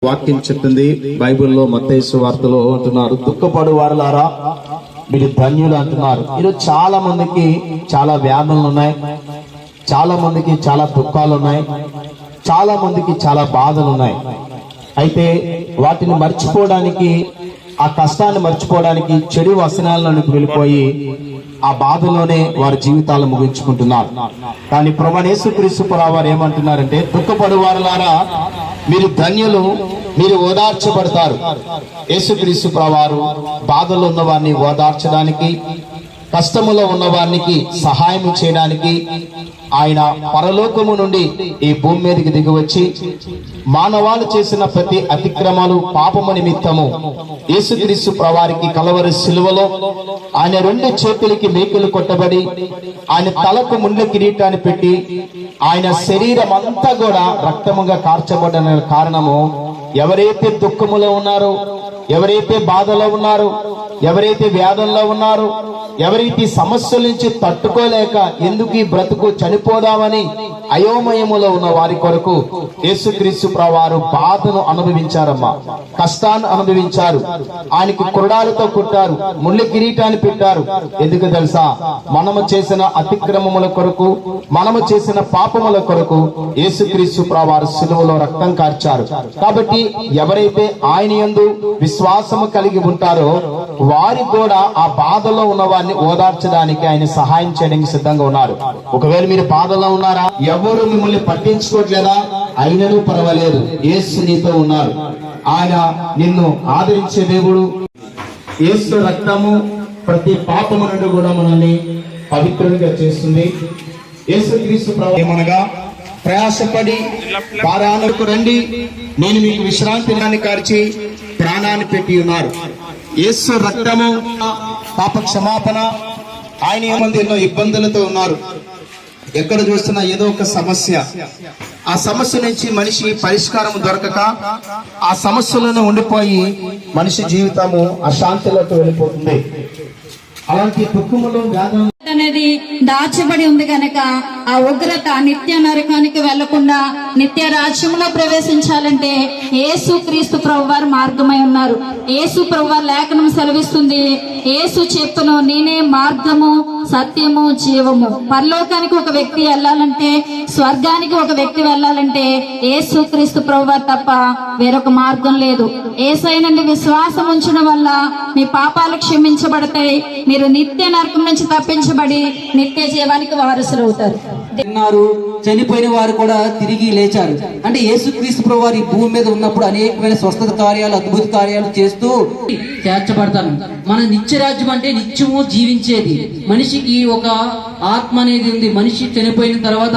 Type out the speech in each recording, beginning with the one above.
వాక్యం చెప్తుంది బైబిల్లో మత్తయి సువార్తలో అంటున్నారు, దుఃఖపడు వారులారా మీరు ధన్యులు అంటున్నారు. ఈరోజు చాలా మందికి చాలా వ్యాధులు ఉన్నాయి, చాలా మందికి చాలా దుఃఖాలు ఉన్నాయి, చాలా మందికి చాలా బాధలు ఉన్నాయి. అయితే వాటిని మర్చిపోవడానికి, ఆ కష్టాన్ని మర్చిపోవడానికి చెడు వ్యసనాలలోకి వెళ్ళిపోయి ఆ బాధలోనే వారి జీవితాలు ముగించుకుంటున్నారు. కానీ ప్రభువైన యేసుక్రీస్తు వారు ఏమంటున్నారంటే, దుఃఖపడు వారులారా మీరు ధన్యులు, మీరు ఓదార్చబడతారు. యేసుక్రీస్తు వారు బాధలో ఉన్న వారిని ఓదార్చడానికి, కష్టములో ఉన్న వారికి సహాయం చేయడానికి ఆయన పరలోకము నుండి ఈ భూమి మీదకి దిగివచ్చి మానవాళి చేసిన ప్రతి అతిక్రమాలు పాపము నిమిత్తము యేసుక్రీస్తు వారికి కలవరి సిలువలో ఆయన 2 చేతులకి మేకులు కొట్టబడి ఆయన తలకు ముండ్ల కిరీటాన్ని పెట్టి ఆయన శరీరం అంతా కూడా రక్తముగా కార్చబడిన కారణము, ఎవరైతే దుఃఖములో ఉన్నారో, ఎవరైతే బాధలో ఉన్నారో, ఎవరైతే వ్యాధుల్లో ఉన్నారో, ఎవరైతే సమస్యల నుంచి తట్టుకోలేక ఎందుకు ఈ బ్రతుకు చనిపోదామని అయోమయములో ఉన్న వారి కొరకు యేసుక్రీస్తు వారు బాధను అనుభవించారమ్మా, కష్టాన్ని అనుభవించారు. ఆయనకి కుర్రాలతో కుట్టారు, ముళ్ళ కిరీటాన్ని పెట్టారు. ఎందుకు తెలుసా? మనము చేసిన అతిక్రమముల కొరకు, మనము చేసిన పాపముల కొరకు యేసుక్రీస్తు వారు సిలువలో రక్తం కార్చారు. కాబట్టి ఎవరైతే ఆయన యందు విశ్వాసము కలిగి ఉంటారో వారి కూడా ఆ బాధలో ఉన్న వారిని ఓదార్చడానికి ఆయన సహాయం చేయడానికి సిద్ధంగా ఉన్నారు. ఒకవేళ మీరు బాధలో ఉన్నారా, ఎవరు మిమ్మల్ని పట్టించుకోవట్లేదా, అయినను పర్వాలేదు, యేసు నీతో ఉన్నారు. ఆయన నిన్ను ఆదరించే దేవుడు. యేసు రక్తము ప్రతి పాపము నుండి కూడా మనల్ని పవిత్రునిగా చేస్తుంది. యేసుక్రీస్తు ఏమనగా, ప్రయాసపడి పారాలకు రండి, నేను మీకు విశ్రాంతి కార్చి ప్రాణాన్ని పెట్టి ఉన్నారు. యేసు రక్తము పాప క్షమాపణ. ఆయన ఏమంది ఎన్నో ఇబ్బందులతో ఉన్నారు, ఎక్కడ చూస్తున్నా ఏదో ఒక సమస్య. ఆ సమస్య నుంచి మనిషి పరిష్కారం దొరకక ఆ సమస్యలను ఉండిపోయి మనిషి జీవితము అశాంతిలోకి వెళ్ళిపోతుంది. అలాంటి దుఃఖములో వ్యాధం అనేది దాచబడి ఉంది కనుక ఆ ఉగ్రత నిత్య నరకానికి వెళ్లకుండా నిత్య రాజ్యంలో ప్రవేశించాలంటే యేసు క్రీస్తు ప్రభువారు మార్గమై ఉన్నారు. యేసు ప్రభువారు లేఖనం సెలవిస్తుంది, యేసు చెప్పును, నేనే మార్గము సత్యము జీవము. పరలోకానికి ఒక వ్యక్తి వెళ్ళాలంటే, స్వర్గానికి ఒక వ్యక్తి వెళ్ళాలంటే యేసు క్రీస్తు ప్రభువారు తప్ప వేరొక మార్గం లేదు. యేసయ్యనందు విశ్వాసం ఉంచడం వల్ల మీ పాపాలు క్షమించబడతాయి, మీరు నిత్య నరకం నుంచి తప్పించబడి నిత్య జీవానికి వారసులు అవుతారు. చనిపోయిన వారు కూడా తిరిగి లేచారు. అంటే యేసుక్రీస్తు ప్రభువు వారు ఈ భూమి మీద ఉన్నప్పుడు అనేకమైన స్వస్థత కార్యాలు, అద్భుత కార్యాలు చేస్తూ చేర్చబడతాను. మన నిత్యరాజ్యం అంటే నిత్యము జీవించేది. మనిషికి ఒక ఆత్మ అనేది ఉంది. మనిషి చనిపోయిన తర్వాత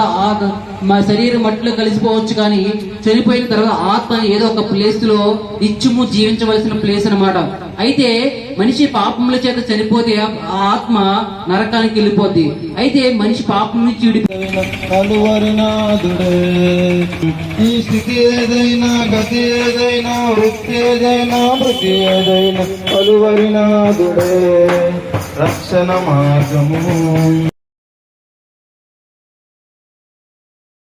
మా శరీరం మట్టిలో కలిసిపోవచ్చు, కానీ చనిపోయిన తర్వాత ఆత్మ ఏదో ఒక ప్లేస్ లో నిత్యము జీవించవలసిన ప్లేస్ అన్నమాట. అయితే మనిషి పాపముల చేత చనిపోతే ఆ ఆత్మ నరకానికి వెళ్ళిపోద్ది. అయితే మనిషి పాపం నుంచి ఈ స్థితి ఏదైనా, గతి ఏదైనా, వృత్తి ఏదైనా, మృతి ఏదైనా, కలువరినాథుడే రక్షణ మార్గము.